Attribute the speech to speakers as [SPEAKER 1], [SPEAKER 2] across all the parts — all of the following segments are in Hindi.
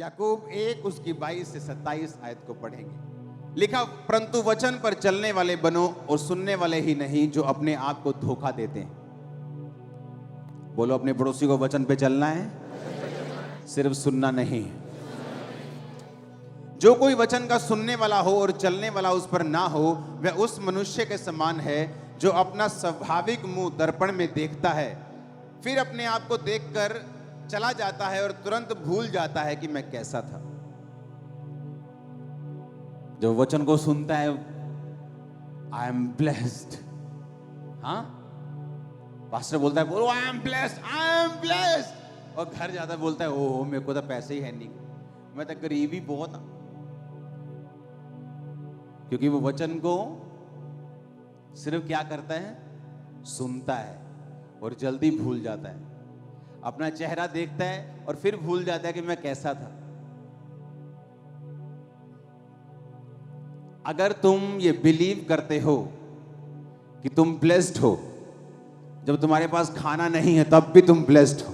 [SPEAKER 1] याकूब 1 उसकी 22 से 27 आयत को पढ़ेंगे। लिखा, परंतु वचन पर चलने वाले बनो और सुनने वाले ही नहीं जो अपने आप को धोखा देते हैं। बोलो अपने पड़ोसी को, वचन पे चलना है, सिर्फ सुनना नहीं। जो कोई वचन का सुनने वाला हो और चलने वाला उस पर ना हो, वह उस मनुष्य के समान है जो अपना स्वाभाविक मुंह दर्पण में देखता है, फिर अपने आप को देखकर चला जाता है और तुरंत भूल जाता है कि मैं कैसा था। जो वचन को सुनता है, आई एम ब्लेस्ड। हाँ, पास्टर बोलता है, बोलो I am blessed, I am blessed, और घर जाता बोलता है, ओह मेरे को तो पैसे ही है नहीं, मैं तो गरीब ही बहुत हूं। क्योंकि वो वचन को सिर्फ क्या करता है, सुनता है और जल्दी भूल जाता है। अपना चेहरा देखता है और फिर भूल जाता है कि मैं कैसा था। अगर तुम ये बिलीव करते हो कि तुम ब्लेस्ड हो, जब तुम्हारे पास खाना नहीं है तब भी तुम ब्लेस्ड हो,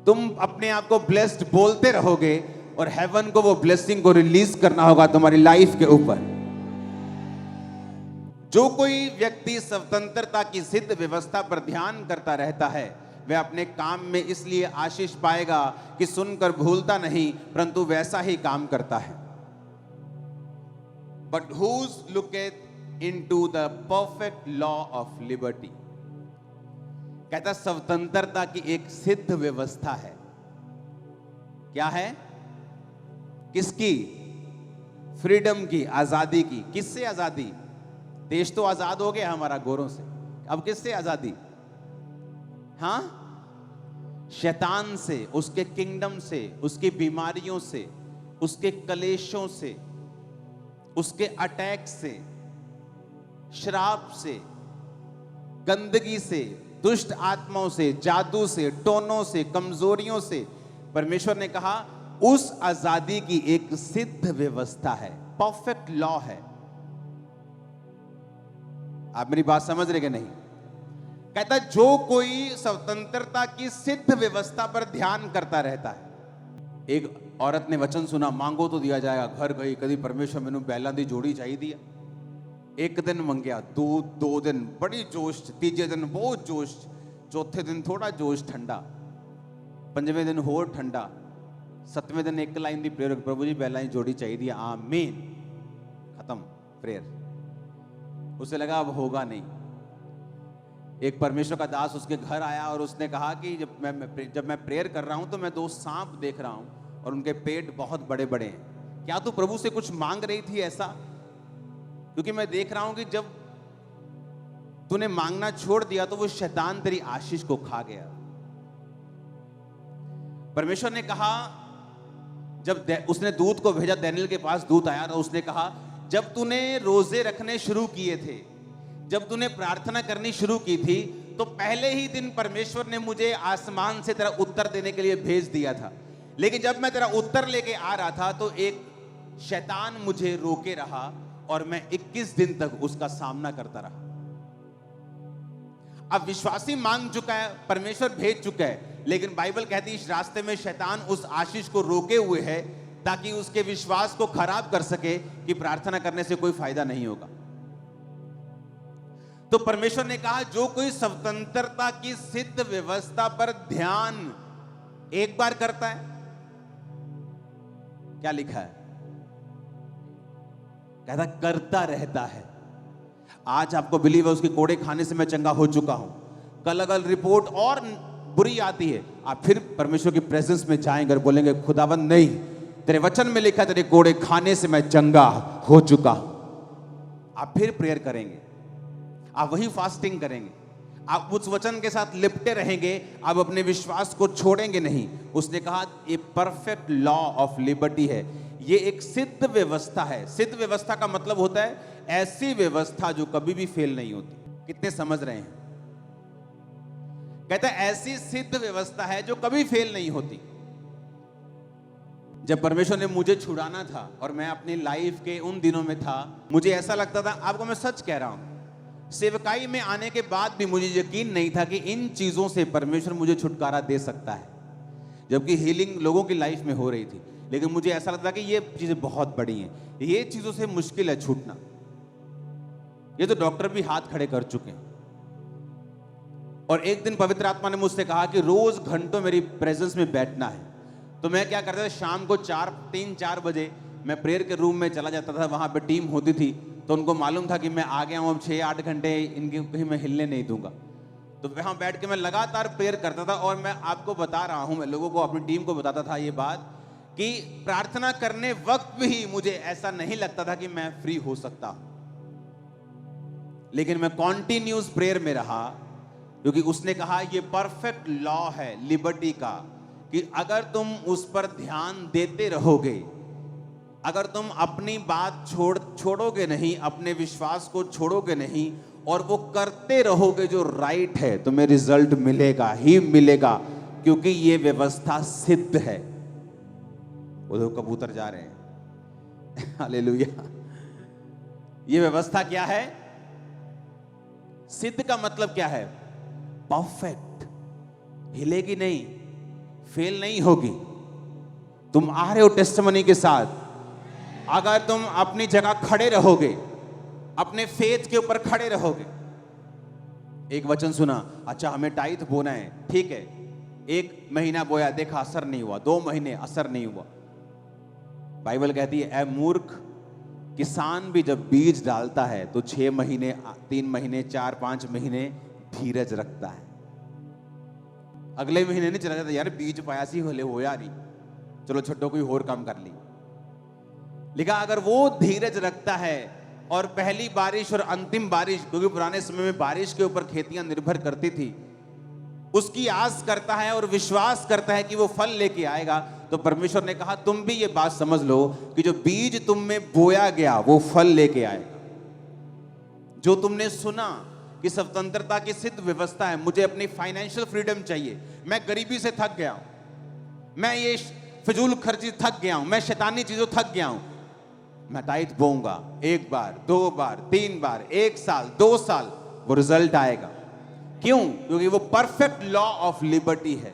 [SPEAKER 1] तुम अपने आप को ब्लेस्ड बोलते रहोगे और हेवन को वो ब्लेसिंग को रिलीज करना होगा तुम्हारी लाइफ के ऊपर। जो कोई व्यक्ति स्वतंत्रता की सिद्ध व्यवस्था पर ध्यान करता रहता है, वह अपने काम में इसलिए आशीष पाएगा कि सुनकर भूलता नहीं, परंतु वैसा ही काम करता है। But whose looketh into the perfect law of liberty? कहता स्वतंत्रता की एक सिद्ध व्यवस्था है। क्या है? किसकी? फ्रीडम की, आजादी की। किससे आजादी? देश तो आजाद हो गया हमारा गोरों से, अब किससे आजादी? हाँ, शैतान से, उसके किंगडम से, उसकी बीमारियों से, उसके कलेशों से, उसके अटैक से, श्राप से, गंदगी से, दुष्ट आत्माओं से, जादू से, टोनों से, कमजोरियों से। परमेश्वर ने कहा उस आजादी की एक सिद्ध व्यवस्था है, परफेक्ट लॉ है। आप मेरी बात समझ रहे कि नहीं? कहता जो कोई स्वतंत्रता की सिद्ध व्यवस्था पर ध्यान करता रहता है। एक औरत ने वचन सुना, मांगो तो दिया जाएगा। घर गई, कभी परमेश्वर मैनू बैलों की जोड़ी चाहिए दिया। एक दिन मंगया, दो दिन बड़ी जोश, तीजे दिन बहुत जोश, चौथे दिन थोड़ा जोश ठंडा, पंजवें दिन होर ठंडा, सतवें दिन एक लाइन दी प्रेयर, प्रभु जी बैलों की जोड़ी चाहिए, आमीन, खत्म प्रेयर। उसे लगा अब होगा नहीं। एक परमेश्वर का दास उसके घर आया और उसने कहा कि जब मैं प्रेयर कर रहा हूं तो मैं 2 सांप देख रहा हूं और उनके पेट बहुत बड़े बड़े हैं। क्या तू प्रभु से कुछ मांग रही थी ऐसा? क्योंकि मैं देख रहा हूं कि जब तूने मांगना छोड़ दिया तो वो शैतान तेरी आशीष को खा गया। परमेश्वर ने कहा, जब उसने दूत को भेजा, दानियेल के पास दूत आया तो उसने कहा जब तूने रोजे रखने शुरू किए थे, जब तूने प्रार्थना करनी शुरू की थी, तो पहले ही दिन परमेश्वर ने मुझे आसमान से तेरा उत्तर देने के लिए भेज दिया था। लेकिन जब मैं तेरा उत्तर लेके आ रहा था तो एक शैतान मुझे रोके रहा और मैं 21 दिन तक उसका सामना करता रहा। अब विश्वासी मांग चुका है, परमेश्वर भेज चुका है, लेकिन बाइबल कहती है इस रास्ते में शैतान उस आशीष को रोके हुए है ताकि उसके विश्वास को खराब कर सके कि प्रार्थना करने से कोई फायदा नहीं होगा। तो परमेश्वर ने कहा जो कोई स्वतंत्रता की सिद्ध व्यवस्था पर ध्यान एक बार करता है, क्या लिखा है? कहता करता रहता है। आज आपको बिलीव है उसके कोड़े खाने से मैं चंगा हो चुका हूं, कल अगर रिपोर्ट और बुरी आती है आप फिर परमेश्वर की प्रेजेंस में जाएंगे और बोलेंगे खुदावंद नहीं, तेरे वचन में लिखा तेरे कोड़े खाने से मैं चंगा हो चुका हूं। आप फिर प्रेयर करेंगे, आप वही फास्टिंग करेंगे, आप उस वचन के साथ लिपटे रहेंगे, आप अपने विश्वास को छोड़ेंगे नहीं। उसने कहा ये परफेक्ट लॉ ऑफ लिबर्टी है, ये एक सिद्ध व्यवस्था है। सिद्ध व्यवस्था का मतलब होता है ऐसी व्यवस्था जो कभी भी फेल नहीं होती। कितने समझ रहे हैं? कहता है ऐसी सिद्ध व्यवस्था है जो कभी फेल नहीं होती। जब परमेश्वर ने मुझे छुड़ाना था और मैं अपनी लाइफ के उन दिनों में था, मुझे ऐसा लगता था, आपको मैं सच कह रहा हूं, सेवकाई में आने के बाद भी मुझे यकीन नहीं था कि इन चीजों से परमेश्वर मुझे छुटकारा दे सकता है। जबकि हीलिंग लोगों की लाइफ में हो रही थी, लेकिन मुझे ऐसा लगता कि ये चीजें बहुत बड़ी हैं, ये चीजों से मुश्किल है छूटना। ये तो डॉक्टर भी हाथ खड़े कर चुके हैं। और एक दिन पवित्र आत्मा ने मुझसे कहा कि रोज घंटों मेरी प्रेजेंस में बैठना है। तो मैं क्या करता था, शाम को 3-4 बजे मैं प्रेयर के रूम में चला जाता था, वहां पे टीम होती थी, तो उनको मालूम था कि मैं आ गया हूं, अब 6-8 घंटे इनके कहीं मैं हिलने नहीं दूंगा। तो वहां बैठ के मैं लगातार प्रेयर करता था। और मैं आपको बता रहा हूं, मैं लोगों को, अपनी टीम को बताता था ये बात कि प्रार्थना करने वक्त भी मुझे ऐसा नहीं लगता था कि मैं फ्री हो सकता, लेकिन मैं कॉन्टिन्यूस प्रेयर में रहा, क्योंकि उसने कहा ये परफेक्ट लॉ है लिबर्टी का कि अगर तुम उस पर ध्यान देते रहोगे, अगर तुम अपनी बात छोड़ोगे नहीं, अपने विश्वास को छोड़ोगे नहीं, और वो करते रहोगे जो राइट है, तुम्हें रिजल्ट मिलेगा ही मिलेगा, क्योंकि ये व्यवस्था सिद्ध है। उधर कबूतर जा रहे हैं हालेलुया। ये व्यवस्था क्या है? सिद्ध का मतलब क्या है? परफेक्ट, हिलेगी नहीं, फेल नहीं होगी। तुम आ रहे हो टेस्टिमनी के साथ, अगर तुम अपनी जगह खड़े रहोगे, अपने फेथ के ऊपर खड़े रहोगे। एक वचन सुना, अच्छा हमें टाइथ बोना है, ठीक है, 1 महीना बोया, देखा असर नहीं हुआ, 2 महीने असर नहीं हुआ। बाइबल कहती है, ऐ मूर्ख, किसान भी जब बीज डालता है तो 6 महीने, 3 महीने, 4-5 महीने धीरज रखता है। अगले महीने नहीं चला जाता, यार बीज पाया सी होले हो यार, चलो छड्डो कोई और काम कर ली। लेकिन अगर वो धीरज रखता है और पहली बारिश और अंतिम बारिश, क्योंकि पुराने समय में बारिश के ऊपर खेतियां निर्भर करती थी, उसकी आस करता है और विश्वास करता है कि वो फल लेके आएगा, तो परमेश्वर ने कहा तुम भी ये बात समझ लो कि जो बीज तुम में बोया गया वो फल लेके आएगा। जो तुमने सुना कि स्वतंत्रता की सिद्ध व्यवस्था है, मुझे अपनी फाइनेंशियल फ्रीडम चाहिए, मैं गरीबी से थक गया हूं, मैं ये फिजूल खर्ची थक गया हूं, मैं शैतानी चीजों थक गया हूं, मैं टाइट बोऊंगा, 1 बार, 2 बार, 3 बार, 1 साल, 2 साल, वो रिजल्ट आएगा। क्यों? क्योंकि वो परफेक्ट लॉ ऑफ लिबर्टी है।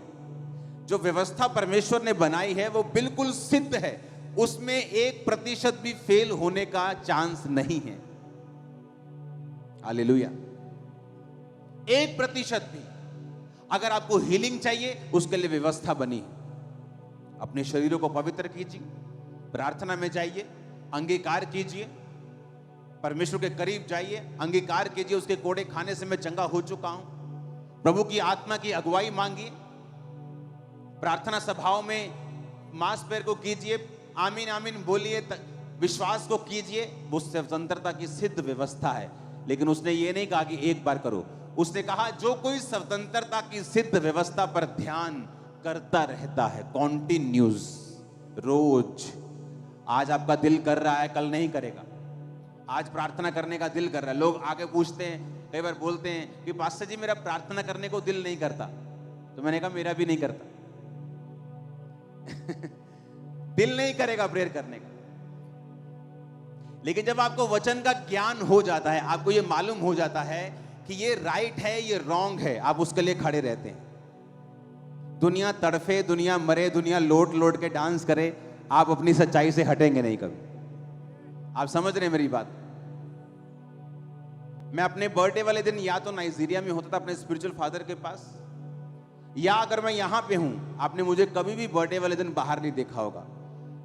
[SPEAKER 1] जो व्यवस्था परमेश्वर ने बनाई है वो बिल्कुल सिद्ध है, उसमें 1% भी फेल होने का चांस नहीं है। हालेलुया। 1% भी। अगर आपको हीलिंग चाहिए, उसके लिए व्यवस्था बनी है। अपने शरीरों को पवित्र कीजिए, प्रार्थना में जाइए, अंगीकार कीजिए, परमेश्वर के करीब जाइए, अंगीकार कीजिए उसके कोड़े खाने से मैं चंगा हो चुका हूं, प्रभु की आत्मा की अगुवाई मांगिए, प्रार्थना सभाओं में मास पैर को कीजिए, आमीन आमीन बोलिए, विश्वास को कीजिए। वो स्वतंत्रता की सिद्ध व्यवस्था है। लेकिन उसने ये नहीं कहा कि 1 बार करो, उसने कहा जो कोई स्वतंत्रता की सिद्ध व्यवस्था पर ध्यान करता रहता है, कॉन्टिन्यूस, रोज। आज आपका दिल कर रहा है, कल नहीं करेगा। आज प्रार्थना करने का दिल कर रहा है, लोग आके पूछते हैं, कई बार बोलते हैं कि पास्टर जी मेरा प्रार्थना करने को दिल नहीं करता, तो मैंने कहा मेरा भी नहीं करता दिल नहीं करेगा प्रेयर करने का। लेकिन जब आपको वचन का ज्ञान हो जाता है, आपको ये मालूम हो जाता है कि ये राइट है, ये रॉन्ग है, आप उसके लिए खड़े रहते हैं। दुनिया तड़फे, दुनिया मरे, दुनिया लोट लोट के डांस करे, आप अपनी सच्चाई से हटेंगे नहीं कभी। आप समझ रहे हैं मेरी बात? मैं अपने बर्थडे वाले दिन या तो नाइजीरिया में होता था अपने स्पिरिचुअल फादर के पास, या अगर मैं यहां पे हूं, आपने मुझे कभी भी बर्थडे वाले दिन बाहर नहीं देखा होगा।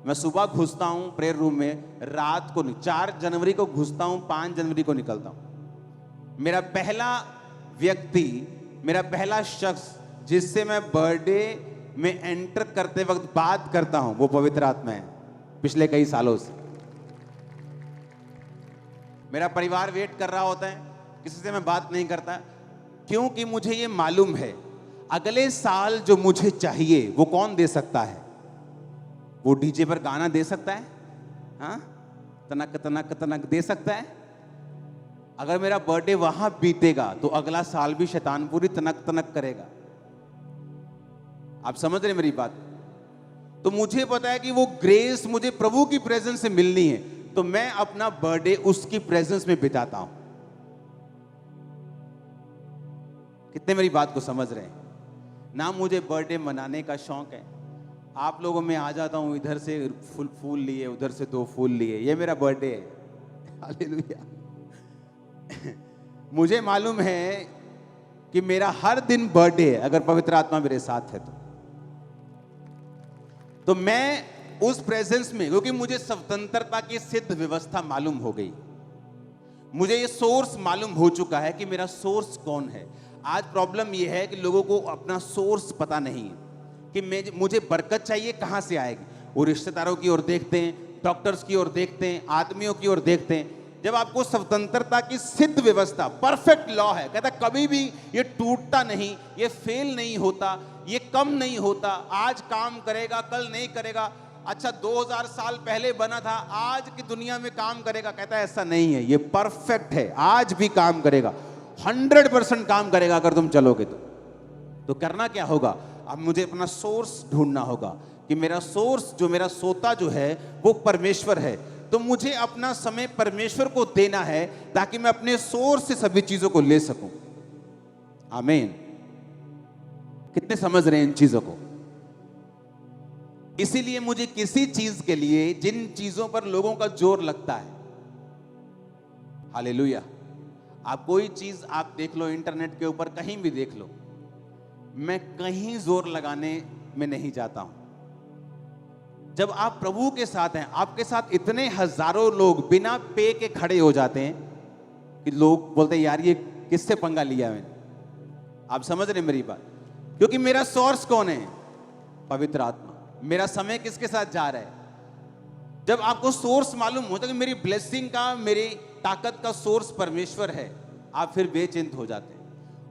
[SPEAKER 1] मैं सुबह घुसता हूं प्रेयर रूम में, रात को 4 जनवरी को घुसता हूं, 5 जनवरी को निकलता हूं। मेरा पहला व्यक्ति, मेरा पहला शख्स जिससे मैं बर्थडे में एंटर करते वक्त बात करता हूं, वो पवित्र आत्मा है। पिछले कई सालों से मेरा परिवार वेट कर रहा होता है, किसी से मैं बात नहीं करता, क्योंकि मुझे ये मालूम है अगले साल जो मुझे चाहिए वो कौन दे सकता है? वो डीजे पर गाना दे सकता है, हाँ, तनक तनक तनक दे सकता है। अगर मेरा बर्थडे वहां बीतेगा तो अगला साल भी शैतान पूरी तनक तनक करेगा। आप समझ रहे मेरी बात? तो मुझे पता है कि वो ग्रेस मुझे प्रभु की प्रेजेंस से मिलनी है, तो मैं अपना बर्थडे उसकी प्रेजेंस में बिताता हूं। कितने मेरी बात को समझ रहे हैं? ना मुझे बर्थडे मनाने का शौक है, आप लोगों में आ जाता हूं, इधर से फूल लिए, उधर से 2 फूल लिए, ये मेरा बर्थडे है। हालेलुया। मुझे मालूम है कि मेरा हर दिन बर्थडे है अगर पवित्र आत्मा मेरे साथ है तो मैं उस प्रेजेंस में, क्योंकि मुझे स्वतंत्रता की सिद्ध व्यवस्था मालूम हो गई, मुझे ये सोर्स मालूम हो चुका है कि मेरा सोर्स कौन है। आज प्रॉब्लम ये है कि लोगों को अपना सोर्स पता नहीं है कि मुझे बरकत चाहिए कहां से आएगी। वो रिश्तेदारों की ओर देखते हैं, डॉक्टर्स की ओर देखते हैं, आदमियों की ओर देखते हैं। जब आपको स्वतंत्रता की सिद्ध व्यवस्था, परफेक्ट लॉ है, कहता कभी भी ये टूटता नहीं, ये फेल नहीं होता, ये कम नहीं होता, आज काम करेगा कल नहीं करेगा। अच्छा 2000 साल पहले बना था, आज की दुनिया में काम करेगा, कहता है ऐसा नहीं है, ये परफेक्ट है, आज भी काम करेगा, 100% काम करेगा अगर तुम चलोगे तो करना क्या होगा? अब मुझे अपना सोर्स ढूंढना होगा कि मेरा सोर्स, जो मेरा सोता जो है वो परमेश्वर है, तो मुझे अपना समय परमेश्वर को देना है ताकि मैं अपने सोर्स से सभी चीजों को ले सकूं। आमीन। कितने समझ रहे हैं इन चीजों को? इसीलिए मुझे किसी चीज के लिए, जिन चीजों पर लोगों का जोर लगता है, हालेलुया, आप कोई चीज आप देख लो इंटरनेट के ऊपर, कहीं भी देख लो, मैं कहीं जोर लगाने में नहीं जाता हूं। जब आप प्रभु के साथ हैं, आपके साथ इतने हजारों लोग बिना पे के खड़े हो जाते हैं कि लोग बोलते हैं यार ये किससे पंगा लिया मैंने। आप समझ रहे मेरी बात? क्योंकि मेरा सोर्स कौन है? पवित्र आत्मा। मेरा समय किसके साथ जा रहा है? जब आपको सोर्स मालूम होता है कि मेरी ब्लेसिंग का, मेरी ताकत का सोर्स परमेश्वर है, आप फिर बेचिंत हो जाते हैं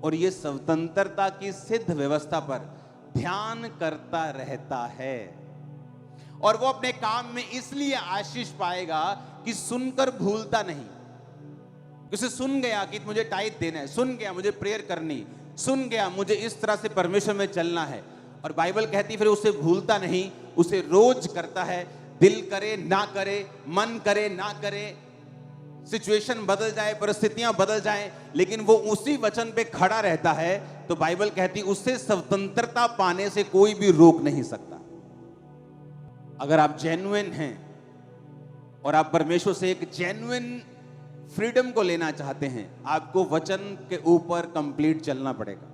[SPEAKER 1] और ये स्वतंत्रता की सिद्ध व्यवस्था पर ध्यान करता रहता है। और वो अपने काम में इसलिए आशीष पाएगा कि सुनकर भूलता नहीं। उसे सुन गया कि मुझे टाइट देना है, सुन गया मुझे प्रेयर करनी, सुन गया मुझे इस तरह से परमेश्वर में चलना है, और बाइबल कहती फिर उसे भूलता नहीं, उसे रोज करता है। दिल करे ना करे, मन करे ना करे, सिचुएशन बदल जाए, परिस्थितियां बदल जाए, लेकिन वो उसी वचन पे खड़ा रहता है, तो बाइबल कहती उससे स्वतंत्रता पाने से कोई भी रोक नहीं सकता। अगर आप जेन्युइन हैं और आप परमेश्वर से एक जेन्युइन फ्रीडम को लेना चाहते हैं, आपको वचन के ऊपर कंप्लीट चलना पड़ेगा।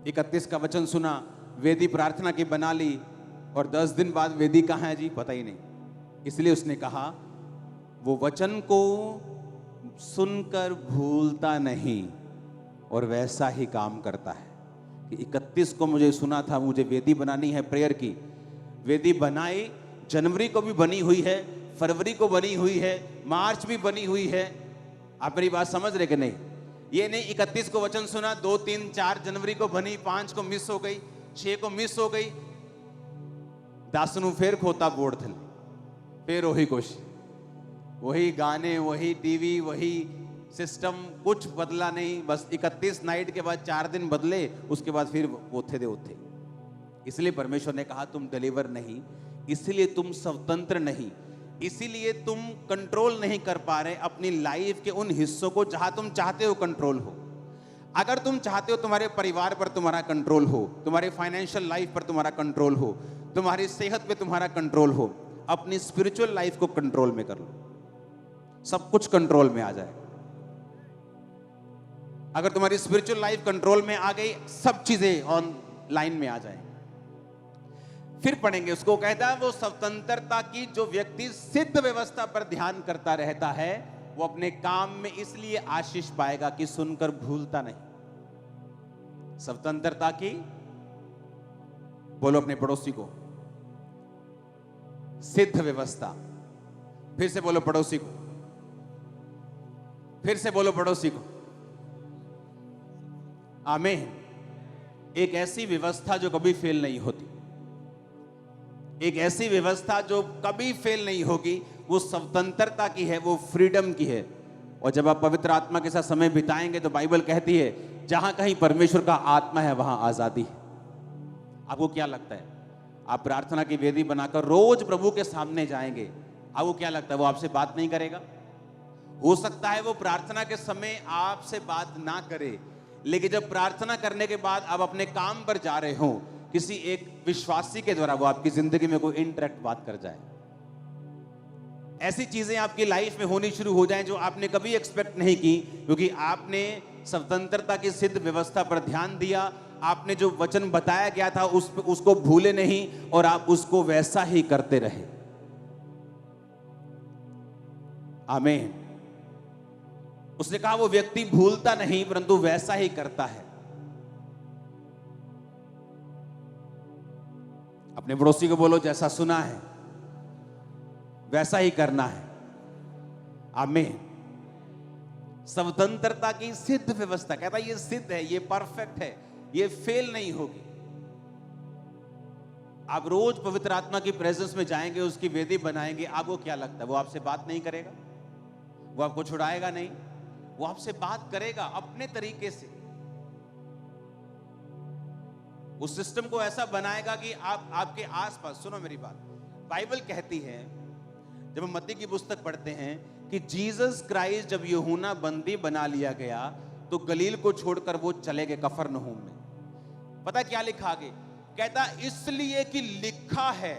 [SPEAKER 1] 31 का वचन सुना, वेदी प्रार्थना की बना ली, और 10 दिन बाद वेदी कहाँ है जी पता ही नहीं। इसलिए उसने कहा वो वचन को सुनकर भूलता नहीं और वैसा ही काम करता है। कि 31 को मुझे सुना था, मुझे वेदी बनानी है प्रेयर की, वेदी बनाई, जनवरी को भी बनी हुई है, फरवरी को बनी हुई है, मार्च भी बनी हुई है। आप मेरी बात समझ रहे कि नहीं? ये नहीं 31 को वचन सुना, 2, 3, 4 जनवरी को बनी, 5 को मिस हो गई, 6 को मिस हो गई, 10 ਨੂੰ फिर खोता बोर्ड थले, फिर वही कोशिश, वही गाने, वही टीवी, वही सिस्टम, कुछ बदला नहीं। बस 31 नाइट के बाद 4 दिन बदले, उसके बाद फिर ओथे दे ओथे। इसलिए परमेश्वर ने कहा तुम डिलीवर नहीं, इसलिए तुम स्वतंत्र नहीं, इसीलिए तुम कंट्रोल नहीं कर पा रहे अपनी लाइफ के उन हिस्सों को जहां तुम चाहते हो कंट्रोल हो। अगर तुम चाहते हो तुम्हारे परिवार पर तुम्हारा कंट्रोल हो, तुम्हारे फाइनेंशियल लाइफ पर तुम्हारा कंट्रोल हो, तुम्हारी सेहत पे तुम्हारा कंट्रोल हो, अपनी स्पिरिचुअल लाइफ को कंट्रोल में कर लो, सब कुछ कंट्रोल में आ जाए। अगर तुम्हारी स्पिरिचुअल लाइफ कंट्रोल में आ गई, सब चीजें ऑन लाइन में आ जाए। फिर पढ़ेंगे उसको, कहता है वो स्वतंत्रता की जो व्यक्ति सिद्ध व्यवस्था पर ध्यान करता रहता है, वो अपने काम में इसलिए आशीष पाएगा कि सुनकर भूलता नहीं। स्वतंत्रता की, बोलो अपने पड़ोसी को, सिद्ध व्यवस्था। फिर से बोलो पड़ोसी को, फिर से बोलो पड़ोसी को। आमीन। एक ऐसी व्यवस्था जो कभी फेल नहीं होती, एक ऐसी व्यवस्था जो कभी फेल नहीं होगी, वो स्वतंत्रता की है, वो फ्रीडम की है। और जब आप पवित्र आत्मा के साथ समय बिताएंगे तो बाइबल कहती है जहां कहीं परमेश्वर का आत्मा है वहां आजादी है। आपको क्या लगता है, आप प्रार्थना की वेदी बनाकर रोज प्रभु के सामने जाएंगे, आपको क्या लगता है वो आपसे बात नहीं करेगा? हो सकता है वो प्रार्थना के समय आपसे बात ना करे, लेकिन जब प्रार्थना करने के बाद आप अपने काम पर जा रहे हो, किसी एक विश्वासी के द्वारा वो आपकी जिंदगी में कोई इंटरेक्ट बात कर जाए, ऐसी चीजें आपकी लाइफ में होनी शुरू हो जाएं जो आपने कभी एक्सपेक्ट नहीं की, क्योंकि आपने स्वतंत्रता की सिद्ध व्यवस्था पर ध्यान दिया, आपने जो वचन बताया गया था उसको भूले नहीं और आप उसको वैसा ही करते रहे। आमीन। उसने कहा वो व्यक्ति भूलता नहीं परंतु वैसा ही करता है। अपने पड़ोसी को बोलो, जैसा सुना है वैसा ही करना है। आमीन। स्वतंत्रता की सिद्ध व्यवस्था, कहता है ये सिद्ध है, ये परफेक्ट है, ये फेल नहीं होगी। आप रोज पवित्र आत्मा की प्रेजेंस में जाएंगे, उसकी वेदी बनाएंगे, आपको क्या लगता है वो आपसे बात नहीं करेगा? वो आपको छुड़ाएगा नहीं? वो आपसे बात करेगा अपने तरीके से। उस सिस्टम को ऐसा बनाएगा कि आपके आसपास, सुनो मेरी बात, बाइबल कहती है, जब हम मत्ती की पुस्तक पढ़ते हैं कि जीसस क्राइस्ट जब यूहन्ना बंदी बना लिया गया तो गलील को छोड़कर वो चले गए कफरनहूम में। पता क्या लिखा आगे? कहता इसलिए कि लिखा है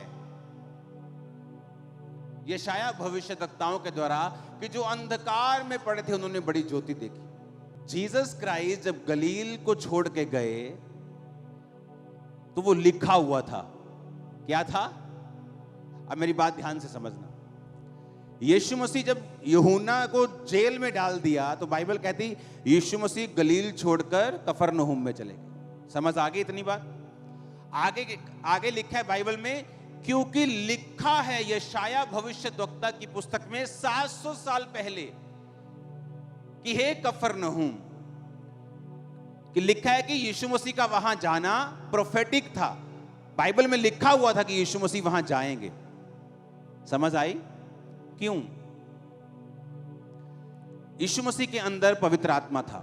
[SPEAKER 1] यशाया भविष्यवक्ताओं के द्वारा कि जो अंधकार में पड़े थे उन्होंने बड़ी ज्योति देखी। जीसस क्राइस्ट जब गलील को छोड़ के गए तो वो लिखा हुआ था। क्या था? अब मेरी बात ध्यान से समझना। यीशु मसीह जब यूहन्ना को जेल में डाल दिया तो बाइबल कहती यीशु मसीह गलील छोड़कर कफरनहूम में चले गए। समझ आ गई इतनी बात? आगे लिखा है बाइबल में, क्योंकि लिखा है यशाया भविष्यद्वक्ता की पुस्तक में 700 साल पहले कि हे कफरनहूम, कि लिखा है कि यीशु मसीह का वहां जाना प्रोफेटिक था। बाइबल में लिखा हुआ था कि यीशु मसीह वहां जाएंगे। समझ आई? क्यों? यीशु मसीह के अंदर पवित्र आत्मा था,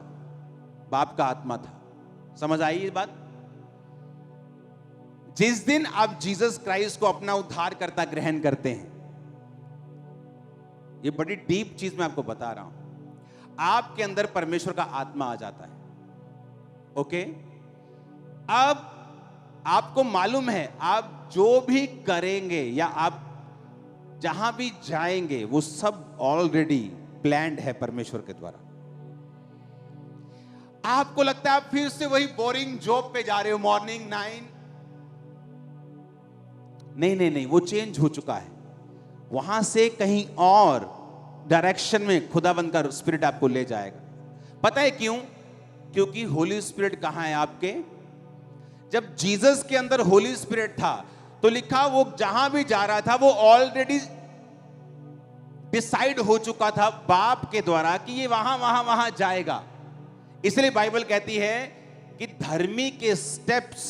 [SPEAKER 1] बाप का आत्मा था। समझ आई ये बात? जिस दिन आप जीसस क्राइस्ट को अपना उद्धारकर्ता ग्रहण करते हैं, ये बड़ी डीप चीज मैं आपको बता रहा हूं, आपके अंदर परमेश्वर का आत्मा आ जाता है। ओके? अब आपको मालूम है आप जो भी करेंगे या आप जहां भी जाएंगे वो सब ऑलरेडी प्लान्ड है परमेश्वर के द्वारा। आपको लगता है आप फिर से वही बोरिंग जॉब पे जा रहे हो, मॉर्निंग 9। नहीं, वो चेंज हो चुका है। वहां से कहीं और डायरेक्शन में खुदावंद का स्पिरिट आपको ले जाएगा। पता है क्यों? क्योंकि होली स्पिरिट कहां है आपके? जब जीसस के अंदर होली स्पिरिट था तो लिखा वो जहां भी जा रहा था वो ऑलरेडी डिसाइड हो चुका था बाप के द्वारा कि ये वहां जाएगा। इसलिए बाइबल कहती है कि धर्मी के स्टेप्स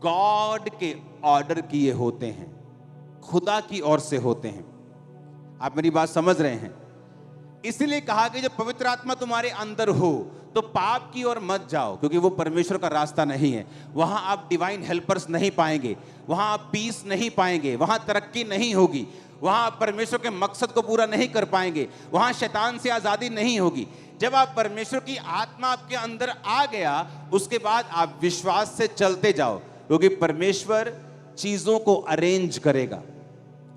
[SPEAKER 1] गॉड के ऑर्डर किए होते हैं, खुदा की ओर से होते हैं। आप मेरी बात समझ रहे हैं? इसलिए कहा कि जब पवित्र आत्मा तुम्हारे अंदर हो तो पाप की ओर मत जाओ, क्योंकि वो परमेश्वर का रास्ता नहीं है। वहां आप डिवाइन हेल्पर्स नहीं पाएंगे, वहां आप पीस नहीं पाएंगे, वहां तरक्की नहीं होगी, वहां आप परमेश्वर के मकसद को पूरा नहीं कर पाएंगे, वहां शैतान से आजादी नहीं होगी। जब आप परमेश्वर की आत्मा आपके अंदर आ गया, उसके बाद आप विश्वास से चलते जाओ, क्योंकि परमेश्वर चीजों को अरेंज करेगा,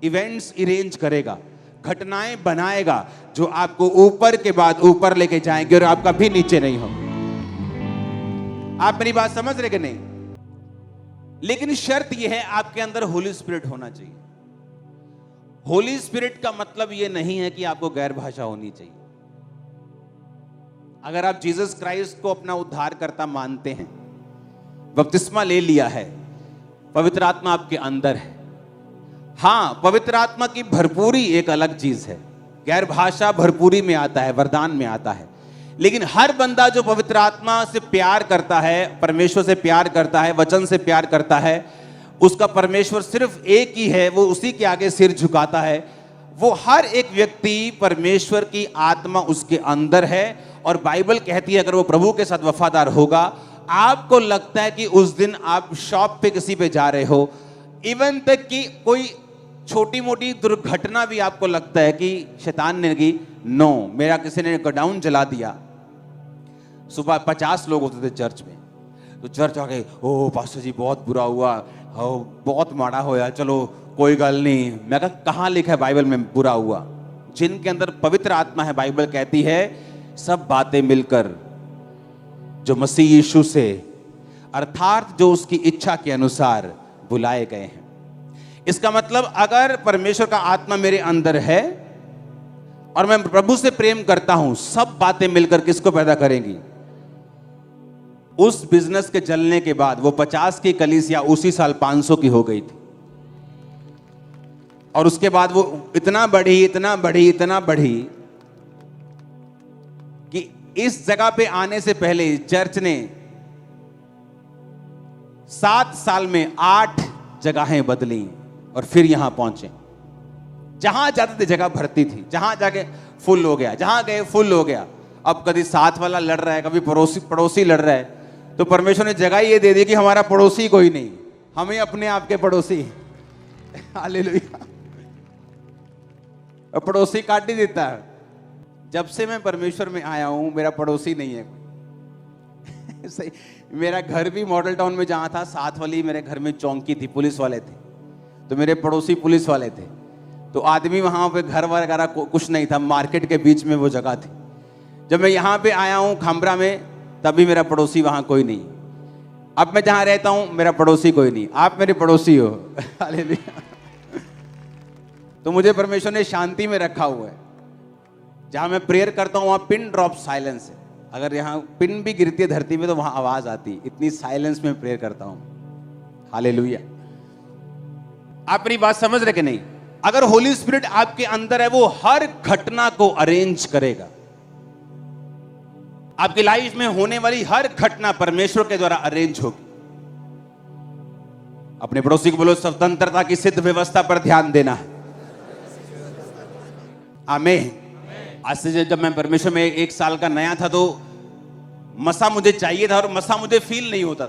[SPEAKER 1] इवेंट्स अरेंज करेगा, घटनाएं बनाएगा जो आपको ऊपर के बाद ऊपर लेके जाएंगे और आप कभी नीचे नहीं हो। आप मेरी बात समझ रहे कि नहीं? लेकिन शर्त यह है आपके अंदर होली स्पिरिट होना चाहिए। होली स्पिरिट का मतलब यह नहीं है कि आपको गैर भाषा होनी चाहिए। अगर आप जीसस क्राइस्ट को अपना उद्धारकर्ता मानते हैं, बपतिस्मा ले लिया है, पवित्र आत्मा आपके अंदर है, हां, पवित्र आत्मा की भरपूरी एक अलग चीज है, गैर भाषा भरपूरी में आता है, वरदान में आता है। लेकिन हर बंदा जो पवित्र आत्मा से प्यार करता है, परमेश्वर से प्यार करता है, वचन से प्यार करता है, उसका परमेश्वर सिर्फ एक ही है, वो उसी के आगे सिर झुकाता है। वो हर एक व्यक्ति परमेश्वर की आत्मा उसके अंदर है, और बाइबल कहती है अगर वो प्रभु के साथ वफादार होगा, आपको लगता है कि उस दिन आप शॉप पे किसी पे जा रहे हो, इवन तक कि कोई छोटी मोटी दुर्घटना भी आपको लगता है कि शैतान ने की, नो, मेरा किसी ने गोडाउन जला दिया। सुबह 50 लोग होते थे चर्च में, तो तो चर्च आ गए, ओ पास्टर जी बहुत बुरा हुआ, बहुत माड़ा होया, चलो कोई गल नहीं। मैं कहा कहाँ लिखा है बाइबल में बुरा हुआ? जिनके अंदर पवित्र आत्मा है, बाइबल कहती है सब बातें मिलकर जो मसीह यीशु से अर्थात जो उसकी इच्छा के अनुसार बुलाए गए हैं। इसका मतलब अगर परमेश्वर का आत्मा मेरे अंदर है और मैं प्रभु से प्रेम करता हूं, सब बातें मिलकर किसको पैदा करेंगी? उस बिजनेस के चलने के बाद वो 50 की कलीसिया उसी साल 500 की हो गई थी, और उसके बाद वो इतना बढ़ी इतना बढ़ी इतना बढ़ी कि इस जगह पे आने से पहले चर्च ने 7 साल में 8 जगहें बदली और फिर यहां पहुंचे। जहां जाते थे जगह भरती थी, जहां जाके फुल हो गया, जहां गए फुल हो गया। अब कभी साथ वाला लड़ रहा है, कभी पड़ोसी लड़ रहा है, तो परमेश्वर ने जगह ये दे दी कि हमारा पड़ोसी कोई नहीं, हमें अपने आप के पड़ोसी। हालेलुया। पड़ोसी काट ही देता है। जब से मैं परमेश्वर में आया हूं मेरा पड़ोसी नहीं है कोई। सही, मेरा घर भी मॉडल टाउन में जहां था, साथ वाली मेरे घर में चौकी थी, पुलिस वाले थे, तो मेरे पड़ोसी पुलिस वाले थे। तो आदमी वहां पे घर वगैरह कुछ नहीं था, मार्केट के बीच में वो जगह थी। जब मैं यहाँ पे आया हूँ खामरा में, तभी मेरा पड़ोसी वहां कोई नहीं। अब मैं जहां रहता हूं मेरा पड़ोसी कोई नहीं, आप मेरे पड़ोसी हो। हालेलुया। तो मुझे परमेश्वर ने शांति में रखा हुआ है। जहां मैं प्रेयर करता हूं वहां पिन ड्रॉप साइलेंस है। अगर यहाँ पिन भी गिरती है धरती में तो वहां आवाज आती, इतनी साइलेंस में प्रेयर करता हूं। हालेलुया। आप मेरी बात समझ रहे कि नहीं? अगर होली स्पिरिट आपके अंदर है, वो हर घटना को अरेंज करेगा। आपकी लाइफ में होने वाली हर घटना परमेश्वर के द्वारा अरेंज होगी। अपने पड़ोसी को बोलो, स्वतंत्रता की सिद्ध व्यवस्था पर ध्यान देना है। आमीन। आज से जब मैं परमेश्वर में 1 साल का नया था तो मसा मुझे चाहिए था और मसा मुझे फील नहीं होता।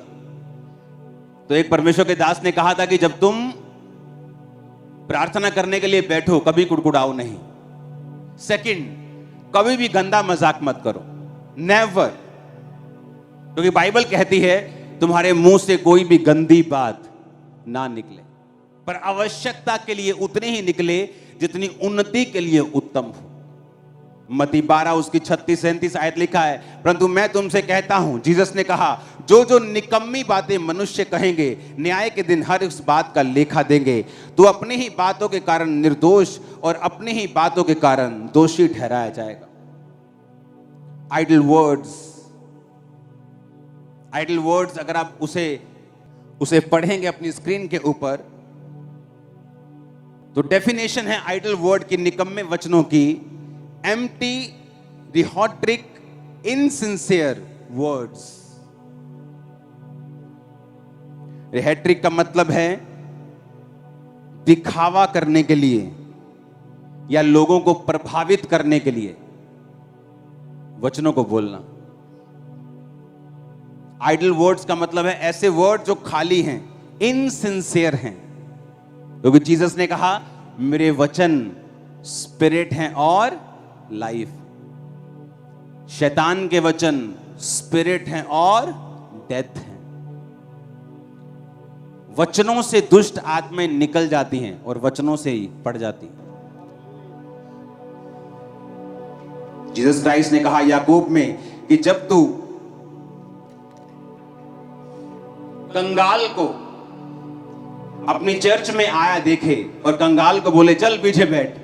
[SPEAKER 1] तो एक परमेश्वर के दास ने कहा था कि जब तुम प्रार्थना करने के लिए बैठो कभी कुड़कुड़ाओ नहीं। सेकंड, कभी भी गंदा मजाक मत करो, नेवर। क्योंकि बाइबल कहती है तुम्हारे मुंह से कोई भी गंदी बात ना निकले, पर आवश्यकता के लिए उतनी ही निकले जितनी उन्नति के लिए उत्तम हो। मत्ती 12 उसकी 36-37 आयत लिखा है, परंतु मैं तुमसे कहता हूं, जीसस ने कहा, जो जो निकम्मी बातें मनुष्य कहेंगे न्याय के दिन हर उस बात का लेखा देंगे। तो अपनी ही बातों के कारण निर्दोष और अपनी ही बातों के कारण दोषी ठहराया जाएगा। आइडल वर्ड्स अगर आप उसे पढ़ेंगे अपनी स्क्रीन के ऊपर, तो डेफिनेशन है आइडल वर्ड की, निकम्मे वचनों की, एम्प्टी, रिहॉट्रिक, इनसिंसियर वर्ड्स। रिहैट्रिक का मतलब है दिखावा करने के लिए या लोगों को प्रभावित करने के लिए वचनों को बोलना। आइडल वर्ड्स का मतलब है ऐसे वर्ड जो खाली हैं, इनसिंसियर हैं। क्योंकि जीसस ने कहा, मेरे वचन स्पिरिट हैं और लाइफ। शैतान के वचन स्पिरिट हैं और डेथ हैं। वचनों से दुष्ट आत्माएं निकल जाती हैं और वचनों से ही पड़ जाती हैं। जीसस क्राइस्ट ने कहा याकूब में कि जब तू कंगाल को अपनी चर्च में आया देखे और कंगाल को बोले चल पीछे बैठ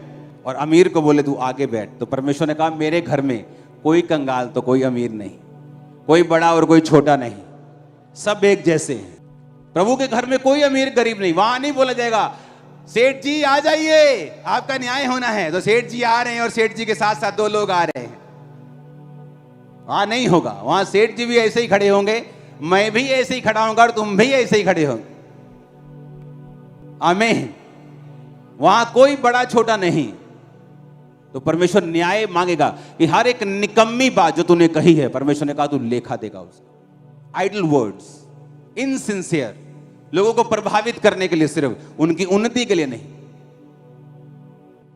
[SPEAKER 1] और अमीर को बोले तू आगे बैठ, तो परमेश्वर ने कहा मेरे घर में कोई कंगाल तो कोई अमीर नहीं, कोई बड़ा और कोई छोटा नहीं, सब एक जैसे हैं। प्रभु के घर में कोई अमीर गरीब नहीं। वहां नहीं बोला जाएगा सेठ जी आ जाइए आपका न्याय होना है, तो सेठ जी आ रहे हैं और सेठ जी के साथ साथ 2 लोग आ रहे हैं। वहां नहीं होगा। वहां सेठ जी भी ऐसे ही खड़े होंगे, मैं भी ऐसे ही खड़ा होऊंगा और तुम भी ऐसे ही खड़े होंगे। आमीन। वहां कोई बड़ा छोटा नहीं। तो परमेश्वर न्याय मांगेगा कि हर एक निकम्मी बात जो तूने कही है, परमेश्वर ने कहा तू लेखा देगा उसका। आइडल वर्ड्स, इनसिंसियर, लोगों को प्रभावित करने के लिए, सिर्फ उनकी उन्नति के लिए नहीं।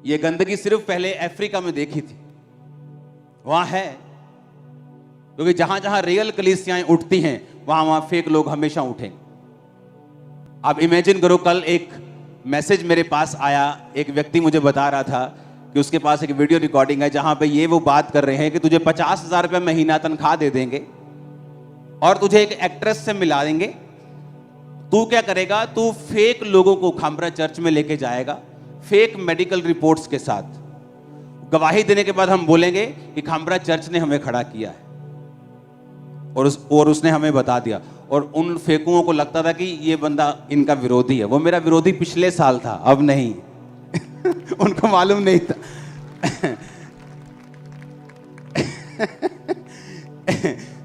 [SPEAKER 1] यह गंदगी सिर्फ पहले अफ्रीका में देखी थी, वहां है। क्योंकि जहां जहां रियल कलीसियाएं उठती हैं वहां फेक लोग हमेशा उठेंगे। आप इमेजिन करो, कल एक मैसेज मेरे पास आया, एक व्यक्ति मुझे बता रहा था कि उसके पास एक वीडियो रिकॉर्डिंग है जहां पे ये वो बात कर रहे हैं कि तुझे 50,000 रुपये महीना तनख्वाह दे देंगे और तुझे एक एक्ट्रेस से मिला देंगे। तू क्या करेगा, तू फेक लोगों को खामरा चर्च में लेके जाएगा, फेक मेडिकल रिपोर्ट्स के साथ। गवाही देने के बाद हम बोलेंगे कि खामरा चर्च ने हमें खड़ा किया है और उसने हमें बता दिया। और उन फेकुओं को लगता था कि ये बंदा इनका विरोधी है। वो मेरा विरोधी पिछले साल था, अब नहीं। उनको मालूम नहीं था।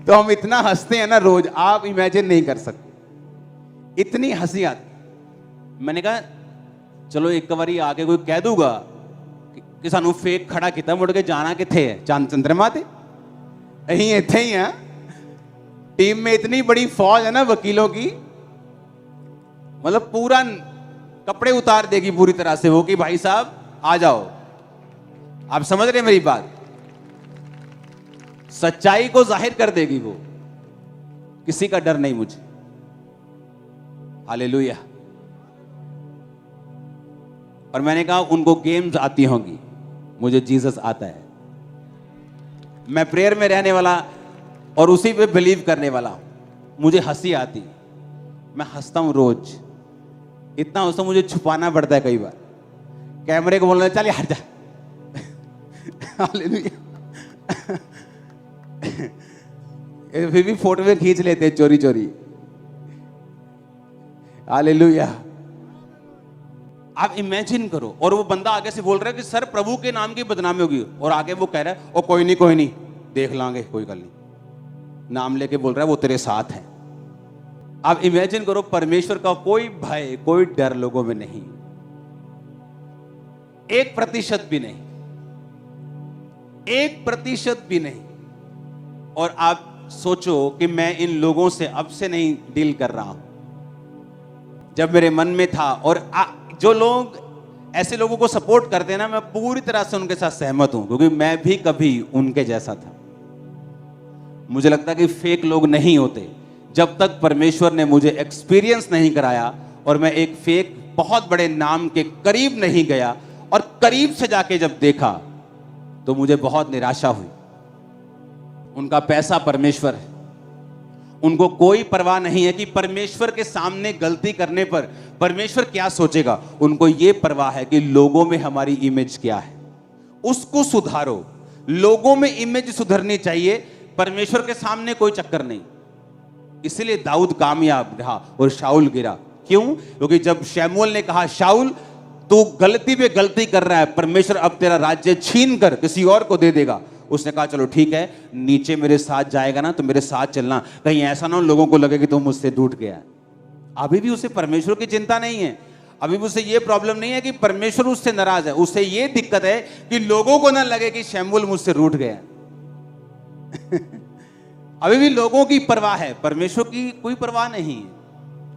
[SPEAKER 1] तो हम इतना हंसते हैं ना रोज, आप इमेजिन नहीं कर सकते, इतनी हंसी आती। मैंने कहा चलो एक बारी आके कोई कह दूंगा कि सानू फेक खड़ा किया, मुड़ के जाना किथे है, चांद चंद्रमा ते अहीं इत्थे ही हैं। टीम में इतनी बड़ी फौज है ना वकीलों की, मतलब पूरा कपड़े उतार देगी पूरी तरह से वो कि भाई साहब आ जाओ। आप समझ रहे हैं मेरी बात? सच्चाई को जाहिर कर देगी वो, किसी का डर नहीं मुझे। हालेलुया। और मैंने कहा उनको गेम्स आती होंगी, मुझे जीसस आता है। मैं प्रेयर में रहने वाला और उसी पे बिलीव करने वाला हूं। मुझे हंसी आती, मैं हंसता हूं रोज, इतना हंसता मुझे छुपाना पड़ता है कई बार। कैमरे को बोलना चल यार जा। हालेलुया। फिर भी फोटो में खींच लेते हैं चोरी चोरी। हालेलुया। आप इमेजिन करो, और वो बंदा आगे से बोल रहा है कि सर प्रभु के नाम की बदनामी होगी, और आगे वो कह रहा है ओ कोई नहीं देख लांगे, कोई गल नहीं। नाम लेके बोल रहा है वो तेरे साथ है। आप इमेजिन करो, परमेश्वर का कोई भय, कोई डर लोगों में नहीं, 1% भी नहीं, 1% भी नहीं। और आप सोचो कि मैं इन लोगों से अब से नहीं डील कर रहा हूं, जब मेरे मन में था। और जो लोग ऐसे लोगों को सपोर्ट करते हैं ना, मैं पूरी तरह से उनके साथ सहमत हूं, क्योंकि मैं भी कभी उनके जैसा था। मुझे लगता है कि फेक लोग नहीं होते जब तक परमेश्वर ने मुझे एक्सपीरियंस नहीं कराया और मैं एक फेक बहुत बड़े नाम के करीब नहीं गया, और करीब से जाके जब देखा तो मुझे बहुत निराशा हुई। उनका पैसा परमेश्वर है, उनको कोई परवाह नहीं है कि परमेश्वर के सामने गलती करने पर परमेश्वर क्या सोचेगा। उनको यह परवाह है कि लोगों में हमारी इमेज क्या है, उसको सुधारो। लोगों में इमेज सुधरनी चाहिए, परमेश्वर के सामने कोई चक्कर नहीं। इसलिए दाऊद कामयाब रहा और शाऊल गिरा। क्यों? क्योंकि जब शमूएल ने कहा शाऊल तू गलती पे गलती कर रहा है, परमेश्वर अब तेरा राज्य छीन कर किसी और को दे देगा, उसने कहा चलो ठीक है, नीचे मेरे साथ जाएगा ना तो मेरे साथ चलना, कहीं ऐसा ना हो लोगों को लगे कि तुम मुझसे दूर गया। अभी भी उसे परमेश्वर की चिंता नहीं है, अभी भी उसे ये प्रॉब्लम नहीं है कि परमेश्वर उससे नाराज है। उसे ये दिक्कत है कि लोगों को ना लगे कि शमूएल मुझसे रूठ गया। अभी भी लोगों की परवाह है, परमेश्वर की कोई परवाह नहीं है।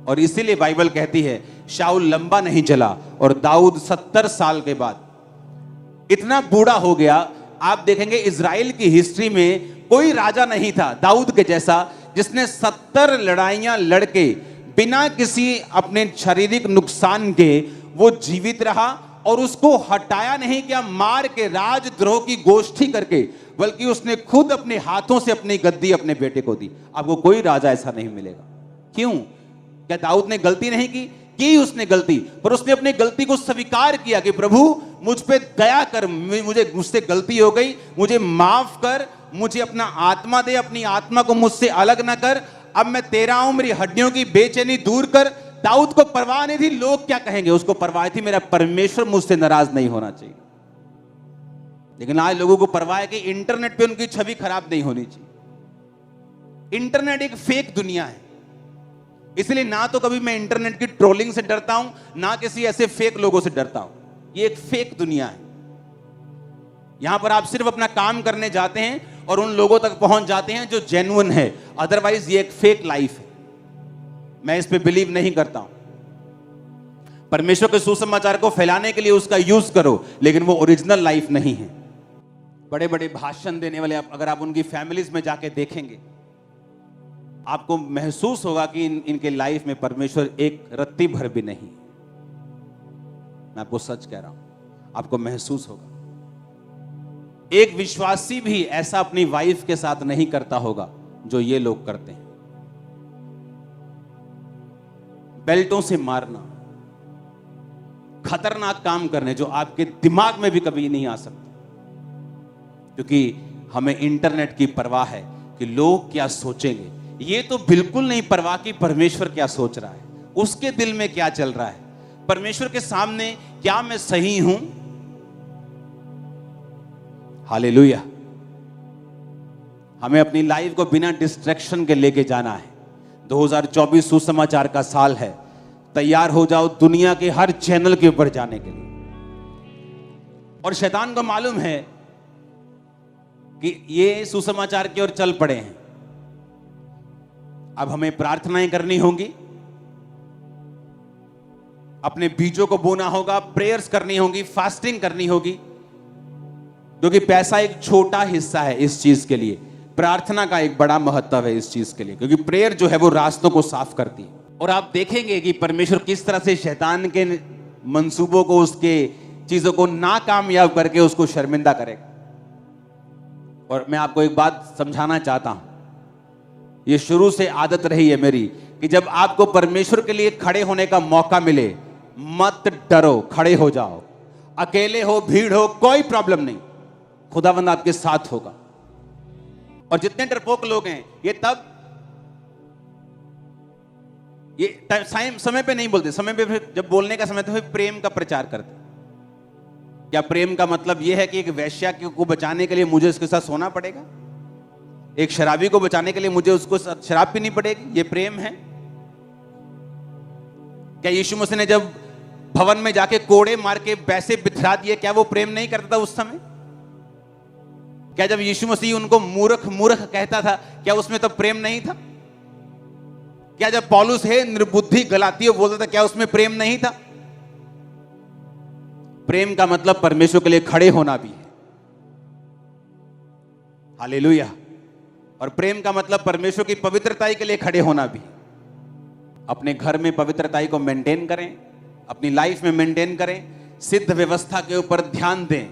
[SPEAKER 1] और इसीलिए बाइबल कहती है शाऊल लंबा नहीं चला और दाऊद 70 साल के बाद इतना बूढ़ा हो गया। आप देखेंगे इजराइल की हिस्ट्री में कोई राजा नहीं था दाऊद के जैसा, जिसने 70 लड़ाइयां लड़के बिना किसी अपने शारीरिक नुकसान के वो जीवित रहा, और उसको हटाया नहीं क्या मार के, राजद्रोह की गोष्ठी करके, बल्कि उसने खुद अपने हाथों से अपनी गद्दी अपने बेटे को दी। आपको कोई राजा ऐसा नहीं मिलेगा। क्यों? क्या दाऊद ने गलती नहीं की उसने गलती, पर उसने अपनी गलती को स्वीकार किया कि प्रभु मुझ पे दया कर, मुझसे गलती हो गई, मुझे माफ कर, मुझे अपना आत्मा दे, अपनी आत्मा को मुझसे अलग ना कर, अब मैं तेरा हूं, मेरी हड्डियों की बेचैनी दूर कर। दाऊद को परवाह नहीं थी लोग क्या कहेंगे, उसको परवाह थी मेरा परमेश्वर मुझसे नाराज नहीं होना चाहिए। लेकिन आज लोगों को परवाह है कि इंटरनेट पे उनकी छवि खराब नहीं होनी चाहिए। इंटरनेट एक फेक दुनिया है, इसलिए ना तो कभी मैं इंटरनेट की ट्रोलिंग से डरता हूं, ना किसी ऐसे फेक लोगों से डरता हूं। ये एक फेक दुनिया है, यहां पर आप सिर्फ अपना काम करने जाते हैं और उन लोगों तक पहुंच जाते हैं जो जेन्युइन है, अदरवाइज ये एक फेक लाइफ है। मैं इस पे बिलीव नहीं करता हूं। परमेश्वर के सुसमाचार को फैलाने के लिए उसका यूज करो, लेकिन वो ओरिजिनल लाइफ नहीं है। बड़े बड़े भाषण देने वाले अगर आप उनकी फैमिलीज में जाके देखेंगे, आपको महसूस होगा कि इनके लाइफ में परमेश्वर एक रत्ती भर भी नहीं। मैं आपको सच कह रहा हूं, आपको महसूस होगा। एक विश्वासी भी ऐसा अपनी वाइफ के साथ नहीं करता होगा जो ये लोग करते हैं। बेल्टों से मारना, खतरनाक काम करने जो आपके दिमाग में भी कभी नहीं आ सकते, क्योंकि हमें इंटरनेट की परवाह है कि लोग क्या सोचेंगे। ये तो बिल्कुल नहीं परवाह कि परमेश्वर क्या सोच रहा है, उसके दिल में क्या चल रहा है, परमेश्वर के सामने क्या मैं सही हूं। हालेलुया। हमें अपनी लाइफ को बिना डिस्ट्रैक्शन के लेके जाना है। 2024 सुसमाचार का साल है। तैयार हो जाओ दुनिया के हर चैनल के ऊपर जाने के लिए। और शैतान को मालूम है कि ये सुसमाचार की ओर चल पड़े हैं। अब हमें प्रार्थनाएं करनी होंगी, अपने बीजों को बोना होगा, प्रेयर्स करनी होगी, फास्टिंग करनी होगी, क्योंकि पैसा एक छोटा हिस्सा है इस चीज के लिए। प्रार्थना का एक बड़ा महत्व है इस चीज के लिए, क्योंकि प्रेयर जो है वो रास्तों को साफ करती है। और आप देखेंगे कि परमेश्वर किस तरह से शैतान के मंसूबों को, उसके चीजों को नाकामयाब करके उसको शर्मिंदा करेगा। और मैं आपको एक बात समझाना चाहता हूं, ये शुरू से आदत रही है मेरी कि जब आपको परमेश्वर के लिए खड़े होने का मौका मिले, मत डरो, खड़े हो जाओ। अकेले हो, भीड़ हो, कोई प्रॉब्लम नहीं, खुदावंद आपके साथ होगा। और जितने डरपोक लोग हैं ये तब समय पे नहीं बोलते, समय पे फिर जब बोलने का समय तो फिर प्रेम का प्रचार करते। क्या प्रेम का मतलब यह है कि एक वेश्या को बचाने के लिए मुझे उसके साथ सोना पड़ेगा? एक शराबी को बचाने के लिए मुझे उसको शराब पीनी पड़ेगी? ये प्रेम है? क्या यीशु मसीह ने जब भवन में जाके कोड़े मार के पैसे बिथरा दिए, क्या वो प्रेम नहीं करता था उस समय? क्या जब यीशु मसीह उनको मूर्ख मूर्ख कहता था, क्या उसमें तब प्रेम नहीं था? क्या जब पौलुस है निर्बुद्धि गलातियों बोलता था, क्या उसमें प्रेम नहीं था? प्रेम का मतलब परमेश्वर के लिए खड़े होना भी है। हालेलुया। और प्रेम का मतलब परमेश्वर की पवित्रता के लिए खड़े होना भी। अपने घर में पवित्रता को मेंटेन करें, अपनी लाइफ में मेंटेन करें, सिद्ध व्यवस्था के ऊपर ध्यान दें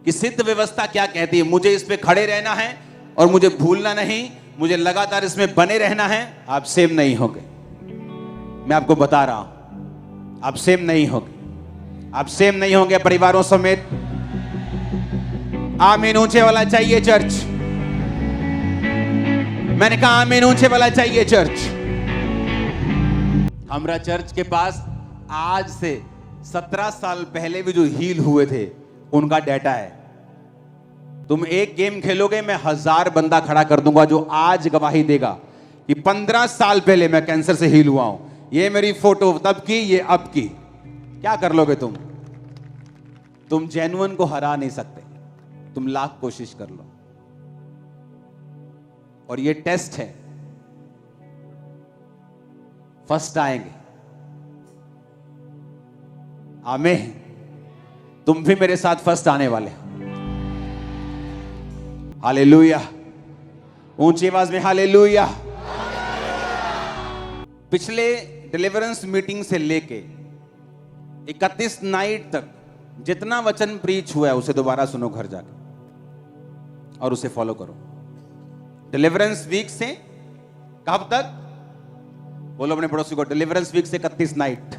[SPEAKER 1] कि सिद्ध व्यवस्था क्या कहती है। मुझे इस पे खड़े रहना है और मुझे भूलना नहीं, मुझे लगातार इसमें बने रहना है। आप सेम नहीं होंगे, मैं आपको बता रहा हूं, आप सेम नहीं होंगे, आप सेम नहीं होंगे परिवारों समेत। आमीन ऊंचे वाला चाहिए चर्च। मैंने कहा आमीन ऊंचे वाला चाहिए चर्च। हमारा चर्च के पास आज से 17 साल पहले भी जो हील हुए थे उनका डाटा है। तुम एक गेम खेलोगे, मैं 1000 बंदा खड़ा कर दूंगा जो आज गवाही देगा कि 15 साल पहले मैं कैंसर से हील हुआ हूं। ये मेरी फोटो तब की, ये अब की। क्या कर लोगे तुम? तुम जेन्युइन को हरा नहीं सकते, तुम लाख कोशिश कर लो। और ये टेस्ट है, फर्स्ट आएंगे। आमीन। तुम भी मेरे साथ फर्स्ट आने वाले। हालेलुया। ऊंची आवाज में हालेलुया। पिछले डिलीवरेंस मीटिंग से लेके 31 नाइट तक जितना वचन प्रीच हुआ है उसे दोबारा सुनो घर जाके और उसे फॉलो करो। डिलीवरेंस वीक से कब तक? बोलो अपने पड़ोसी को, डिलीवरेंस वीक से 31 नाइट।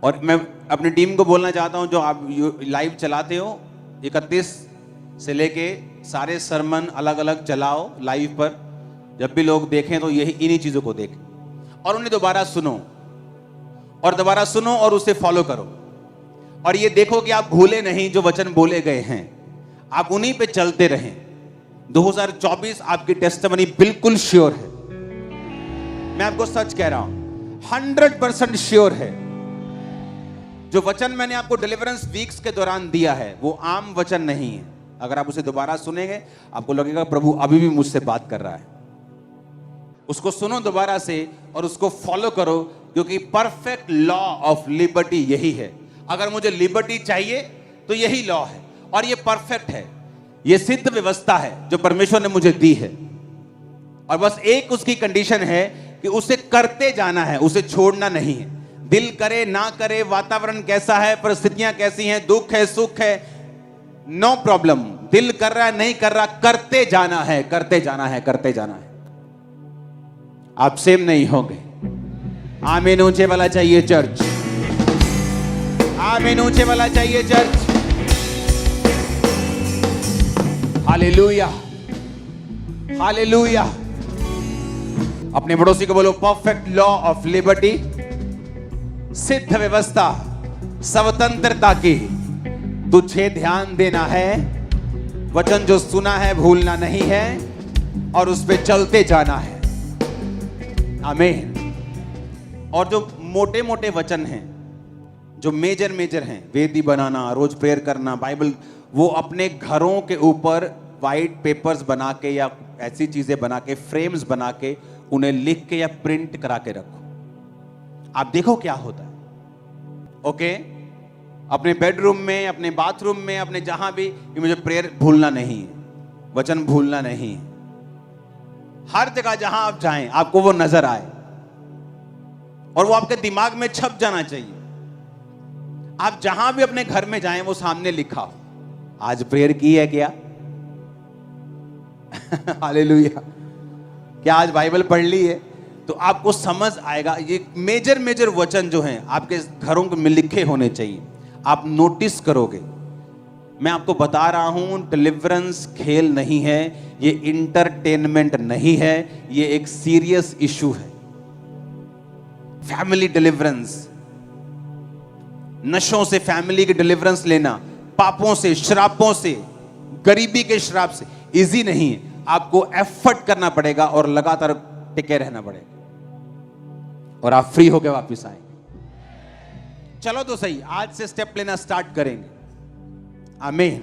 [SPEAKER 1] और मैं अपनी टीम को बोलना चाहता हूं, जो आप लाइव चलाते हो, 31 से लेके सारे सरमन अलग अलग चलाओ लाइव पर। जब भी लोग देखें तो यही इन्हीं चीजों को देखें और उन्हें दोबारा सुनो और दोबारा सुनो और उसे फॉलो करो। और ये देखो कि आप भूले नहीं जो वचन बोले गए हैं, आप उन्हीं पे चलते रहें। 2024 आपकी टेस्टिमनी बिल्कुल श्योर है। मैं आपको सच कह रहा हूं, 100% श्योर है। जो वचन मैंने आपको डिलीवरेंस वीक्स के दौरान दिया है वो आम वचन नहीं है। अगर आप उसे दोबारा सुनेंगे आपको लगेगा प्रभु अभी भी मुझसे बात कर रहा है। उसको सुनो दोबारा से और उसको फॉलो करो, क्योंकि परफेक्ट लॉ ऑफ लिबर्टी यही है। अगर मुझे लिबर्टी चाहिए तो यही लॉ है और ये परफेक्ट है। ये सिद्ध व्यवस्था है जो परमेश्वर ने मुझे दी है। और बस एक उसकी कंडीशन है कि उसे करते जाना है, उसे छोड़ना नहीं है। दिल करे ना करे, वातावरण कैसा है, परिस्थितियां कैसी हैं, दुख है सुख है, नो प्रॉब्लम। दिल कर रहा है नहीं कर रहा, करते जाना है, करते जाना है, करते जाना है। आप सेम नहीं होंगे। आमीन ऊंचे वाला चाहिए चर्च, आमीन ऊंचे वाला चाहिए चर्च। Hallelujah, hallelujah. अपने पड़ोसी को बोलो, परफेक्ट लॉ ऑफ लिबर्टी, सिद्ध व्यवस्था स्वतंत्रता की तुझे ध्यान देना है। वचन जो सुना है भूलना नहीं है और उस पे चलते जाना है। आमीन। और जो मोटे मोटे वचन हैं, जो मेजर मेजर हैं, वेदी बनाना, रोज प्रेयर करना, बाइबल, वो अपने घरों के ऊपर वाइट पेपर्स बना के या ऐसी चीजें बना के, फ्रेम्स बना के, उन्हें लिख के या प्रिंट करा के रखो। आप देखो क्या होता है। ओके, अपने बेडरूम में, अपने बाथरूम में, अपने जहां भी, कि मुझे प्रेयर भूलना नहीं है, वचन भूलना नहीं है। हर जगह जहां आप जाएं आपको वो नजर आए और वो आपके दिमाग में छप जाना चाहिए। आप जहां भी अपने घर में जाएं वो सामने लिखा हो, आज प्रेयर की है क्या? हालेलुया। क्या आज बाइबल पढ़ ली है? तो आपको समझ आएगा। ये मेजर मेजर वचन जो हैं आपके घरों में लिखे होने चाहिए। आप नोटिस करोगे। मैं आपको बता रहा हूं, डिलीवरेंस खेल नहीं है, ये इंटरटेनमेंट नहीं है, ये एक सीरियस इशू है। फैमिली डिलीवरेंस, नशों से फैमिली की डिलीवरेंस लेना, पापों से, श्रापों से, गरीबी के श्राप से इजी नहीं है। आपको एफर्ट करना पड़ेगा और लगातार टिके रहना पड़ेगा और आप फ्री होकर वापस आएंगे। चलो तो सही, आज से स्टेप लेना स्टार्ट करेंगे। आमीन।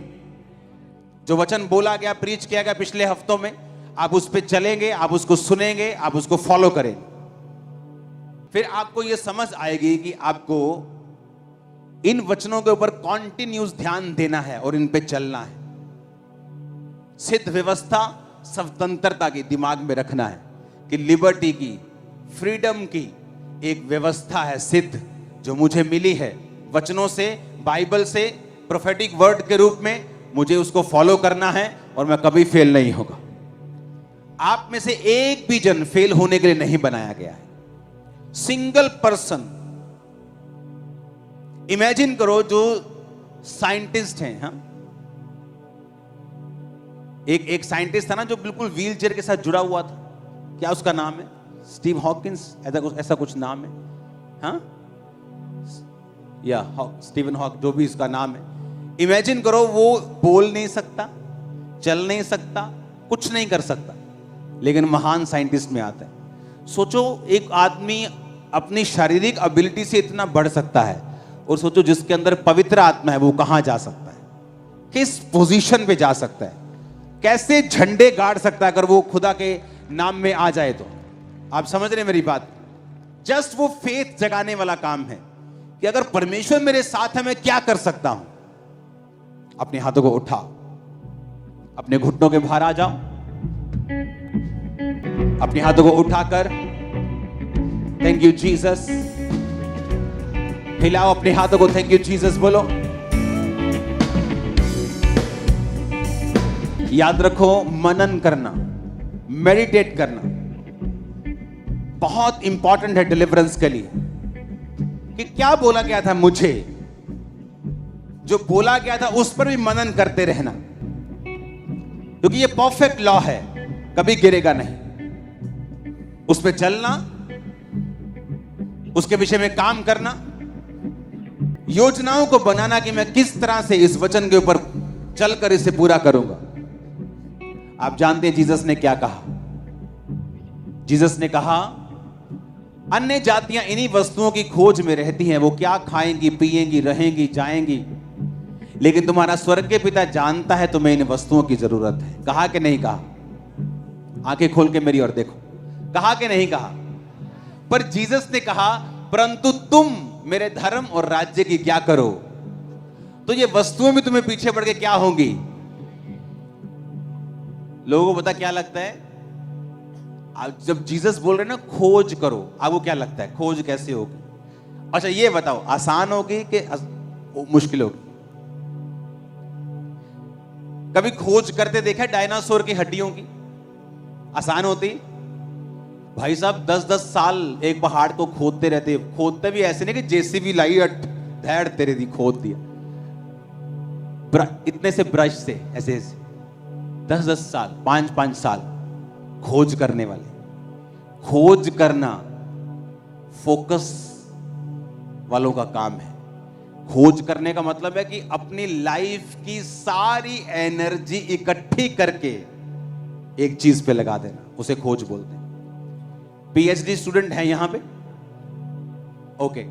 [SPEAKER 1] जो वचन बोला गया, प्रीच किया गया पिछले हफ्तों में, आप उस पर चलेंगे, आप उसको सुनेंगे, आप उसको फॉलो करेंगे। फिर आपको यह समझ आएगी कि आपको इन वचनों के ऊपर कॉन्टिन्यूस ध्यान देना है और इन पे चलना है। सिद्ध व्यवस्था स्वतंत्रता की दिमाग में रखना है कि लिबर्टी की, फ्रीडम की एक व्यवस्था है सिद्ध, जो मुझे मिली है वचनों से, बाइबल से, प्रोफेटिक वर्ड के रूप में। मुझे उसको फॉलो करना है और मैं कभी फेल नहीं होगा। आप में से एक भी जन फेल होने के लिए नहीं बनाया गया है। Single person. इमेजिन करो, जो साइंटिस्ट हैं, हाँ, एक साइंटिस्ट था ना जो बिल्कुल व्हील चेयर के साथ जुड़ा हुआ था, क्या उसका नाम है? स्टीव हॉकिंस, ऐसा कुछ नाम है, हाँ, या स्टीवन हॉक, जो भी इसका नाम है। इमेजिन करो, वो बोल नहीं सकता, चल नहीं सकता, कुछ नहीं कर सकता, लेकिन महान साइंटिस्ट में आता है। सोचो, एक आदमी अपनी शारीरिक एबिलिटी से इतना बढ़ सकता है, और सोचो जिसके अंदर पवित्र आत्मा है वो कहां जा सकता है, किस पोजीशन पे जा सकता है, कैसे झंडे गाड़ सकता है अगर वो खुदा के नाम में आ जाए तो। आप समझ रहे मेरी बात? जस्ट वो फेथ जगाने वाला काम है कि अगर परमेश्वर मेरे साथ है मैं क्या कर सकता हूं। अपने हाथों को उठाओ, अपने घुटनों के बाहर आ जाओ, अपने हाथों को उठाकर थैंक यू जीसस, हिलाओ अपने हाथों को, थैंक यू जीसस बोलो। याद रखो, मनन करना, मेडिटेट करना बहुत इंपॉर्टेंट है डिलीवरेंस के लिए। कि क्या बोला गया था मुझे, जो बोला गया था उस पर भी मनन करते रहना, क्योंकि ये परफेक्ट लॉ है, कभी गिरेगा नहीं। उस पर चलना, उसके विषय में काम करना, योजनाओं को बनाना कि मैं किस तरह से इस वचन के ऊपर चलकर इसे पूरा करूंगा। आप जानते हैं जीसस ने क्या कहा? जीसस ने कहा, अन्य जातियां इन्हीं वस्तुओं की खोज में रहती हैं, वो क्या खाएंगी, पिएंगी, रहेंगी, जाएंगी, लेकिन तुम्हारा स्वर्गीय पिता जानता है तुम्हें इन वस्तुओं की जरूरत है। कहा कि नहीं कहा? आंखें खोल के मेरी ओर देखो, कहा कि नहीं कहा? पर जीसस ने कहा, परंतु तुम मेरे धर्म और राज्य की क्या करो। तो ये वस्तुएं भी तुम्हें पीछे पड़ के क्या होंगी? लोगों को पता क्या लगता है? जब जीसस बोल रहे हैं ना खोज करो, आपको क्या लगता है खोज कैसे होगी? अच्छा ये बताओ, आसान होगी कि मुश्किल होगी? कभी खोज करते देखा डायनासोर की हड्डियों की? आसान होती? भाई साहब 10-10 साल एक पहाड़ को खोदते रहते, खोदते भी ऐसे नहीं कि जेसीबी लाई धैड़ तेरे दी खोद दिया, इतने से ब्रश से ऐसे ऐसे 10-10 साल 5-5 साल खोज करने वाले। खोज करना फोकस वालों का काम है। खोज करने का मतलब है कि अपनी लाइफ की सारी एनर्जी इकट्ठी करके एक चीज पे लगा देना, उसे खोज बोलते हैं। पीएचडी स्टूडेंट है यहां पे? ओके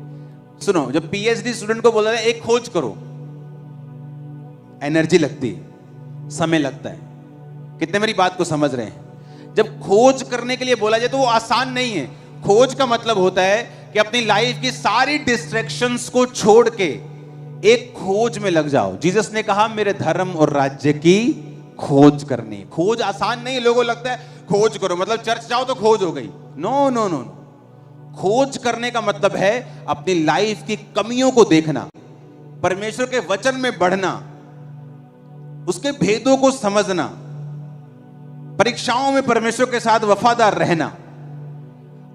[SPEAKER 1] सुनो, जब पीएचडी स्टूडेंट को बोला जाए एक खोज करो, एनर्जी लगती है, समय लगता है। कितने मेरी बात को समझ रहे हैं? जब खोज करने के लिए बोला जाए तो वो आसान नहीं है। खोज का मतलब होता है कि अपनी लाइफ की सारी डिस्ट्रैक्शंस को छोड़ के एक खोज में लग जाओ। जीसस ने कहा मेरे धर्म और राज्य की खोज करनी। खोज आसान नहीं है। लोगों को लगता है खोज करो मतलब चर्च जाओ तो खोज हो गई। नो नो नो, खोज करने का मतलब है अपनी लाइफ की कमियों को देखना, परमेश्वर के वचन में बढ़ना, उसके भेदों को समझना, परीक्षाओं में परमेश्वर के साथ वफादार रहना,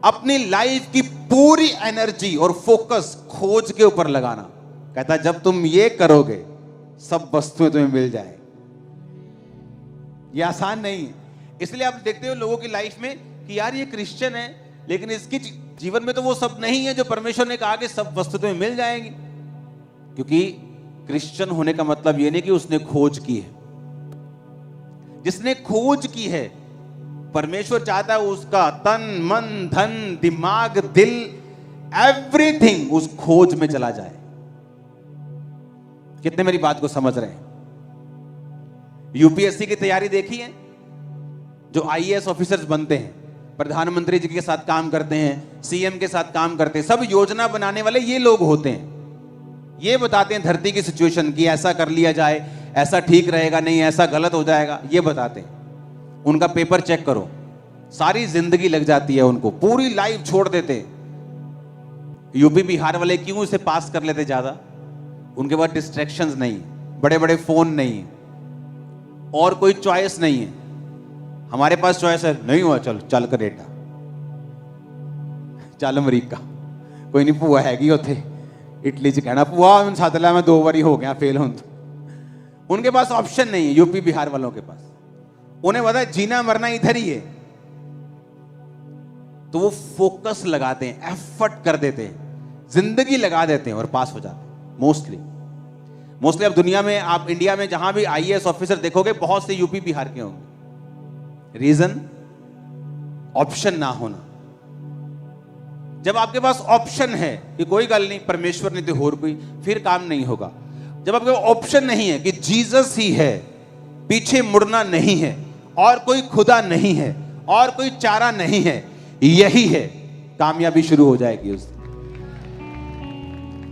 [SPEAKER 1] अपनी लाइफ की पूरी एनर्जी और फोकस खोज के ऊपर लगाना। कहता जब तुम ये करोगे सब वस्तुएं तुम्हें मिल जाए। ये आसान नहीं है। इसलिए आप देखते हो लोगों की लाइफ में कि यार ये क्रिश्चियन है लेकिन इसकी जीवन में तो वो सब नहीं है जो परमेश्वर ने कहा कि सब वस्तु तुम्हें मिल जाएंगी। क्योंकि क्रिश्चियन होने का मतलब ये नहीं कि उसने खोज की है। जिसने खोज की है परमेश्वर चाहता है उसका तन मन धन दिमाग दिल एवरीथिंग उस खोज में चला जाए। कितने मेरी बात को समझ रहे हैं? यूपीएससी की तैयारी देखी है? जो आईएएस ऑफिसर्स बनते हैं, प्रधानमंत्री जी के साथ काम करते हैं, सीएम के साथ काम करते हैं, सब योजना बनाने वाले ये लोग होते हैं। ये बताते हैं धरती की सिचुएशन की, ऐसा कर लिया जाए, ऐसा ठीक रहेगा, नहीं ऐसा गलत हो जाएगा, ये बताते हैं। उनका पेपर चेक करो, सारी जिंदगी लग जाती है उनको, पूरी लाइफ छोड़ देते। यूपी बिहार वाले क्यों इसे पास कर लेते ज्यादा? उनके पास डिस्ट्रैक्शंस नहीं, बड़े बड़े फोन नहीं, और कोई चॉइस नहीं है। हमारे पास चॉइस है, नहीं हुआ चल चल कनेडा, चल अमरीका, कोई नहीं भूआ हैगी उथे इटली च कहना भूआ मैं सद लै मैं 2 बारी हो गया फेल हों। उनके पास ऑप्शन नहीं है यूपी बिहार वालों के पास। उन्हें पता है जीना मरना इधर ही है, तो वो फोकस लगाते हैं, एफर्ट कर देते हैं, जिंदगी लगा देते हैं और पास हो जाते हैं। मोस्टली अब दुनिया में, आप इंडिया में जहां भी आईएएस ऑफिसर देखोगे बहुत से यूपी बिहार के होंगे। रीजन ऑप्शन ना होना। जब आपके पास ऑप्शन है कि कोई गल नहीं परमेश्वर नहीं तो और कोई, फिर काम नहीं होगा। जब आपके पास ऑप्शन नहीं है कि जीसस ही है, पीछे मुड़ना नहीं है, और कोई खुदा नहीं है, और कोई चारा नहीं है, यही है, कामयाबी शुरू हो जाएगी उस दिन।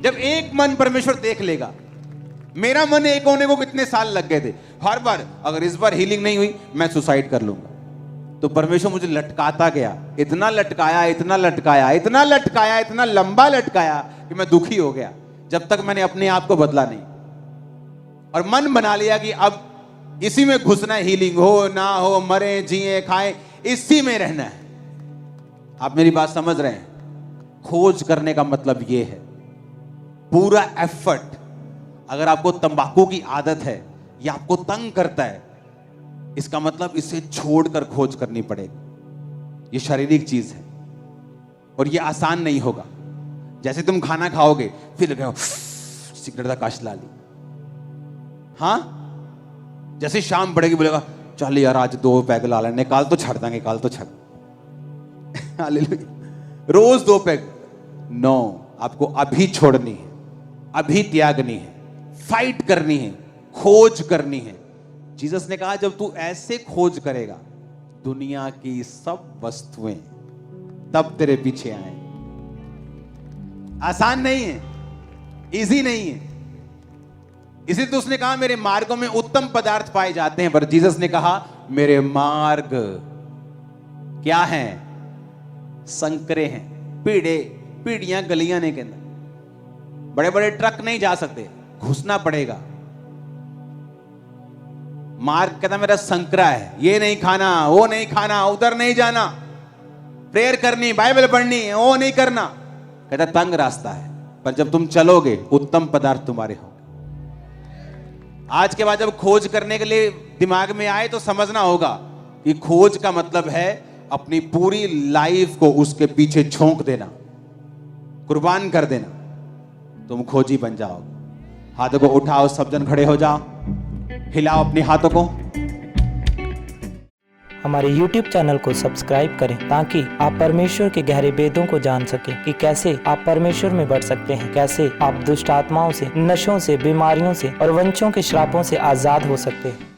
[SPEAKER 1] जब एक मन परमेश्वर देख लेगा। मेरा मन एक होने को कितने साल लग गए थे, हर बार अगर इस बार हीलिंग नहीं हुई मैं सुसाइड कर लूंगा। तो परमेश्वर मुझे लटकाता गया, इतना लटकाया इतना लटकाया इतना लटकाया, इतना लंबा लटकाया कि मैं दुखी हो गया, जब तक मैंने अपने आप को बदला नहीं और मन बना लिया कि अब इसी में घुसना है, हीलिंग हो ना हो, मरे जिए खाएं, इसी में रहना है। आप मेरी बात समझ रहे हैं? खोज करने का मतलब यह है पूरा एफर्ट। अगर आपको तंबाकू की आदत है या आपको तंग करता है, इसका मतलब इसे छोड़कर खोज करनी पड़ेगी। ये शारीरिक चीज है और ये आसान नहीं होगा। जैसे तुम खाना खाओगे फिर सिगरेट का कश ला ली, हाँ, जैसे शाम पड़ेगी बोलेगा चल यार आज 2 पैग ला लेने, कल तो छड़ देंगे, कल तो छड़ रोज 2 पैग। नो, आपको अभी छोड़नी है, अभी त्यागनी है, फाइट करनी है, खोज करनी है। जीसस ने कहा जब तू ऐसे खोज करेगा दुनिया की सब वस्तुएं तब तेरे पीछे आए। आसान नहीं है, इजी नहीं है। इसी तो उसने कहा मेरे मार्गों में उत्तम पदार्थ पाए जाते हैं, पर जीसस ने कहा मेरे मार्ग क्या हैं? संकरे हैं, पीढ़ियां गलियां ने के अंदर। बड़े बड़े ट्रक नहीं जा सकते, घुसना पड़ेगा। मार्ग कहता मेरा संकरा है, ये नहीं खाना, वो नहीं खाना, उधर नहीं जाना, प्रेयर करनी, बाइबल पढ़नी, वो नहीं करना। कहता तंग रास्ता है, पर जब तुम चलोगे उत्तम पदार्थ तुम्हारे होंगे। आज के बाद जब खोज करने के लिए दिमाग में आए तो समझना होगा कि खोज का मतलब है अपनी पूरी लाइफ को उसके पीछे झोंक देना, कुर्बान कर देना, तुम खोजी बन जाओगे। हाथों को उठाओ, सब जन खड़े हो जाओ, हिलाओ अपने हाथों को।
[SPEAKER 2] हमारे YouTube चैनल को सब्सक्राइब करें ताकि आप परमेश्वर के गहरे वेदों को जान सकें कि कैसे आप परमेश्वर में बढ़ सकते हैं, कैसे आप दुष्ट आत्माओं से, नशों से, बीमारियों से और वंशों के श्रापों से आजाद हो सकते हैं।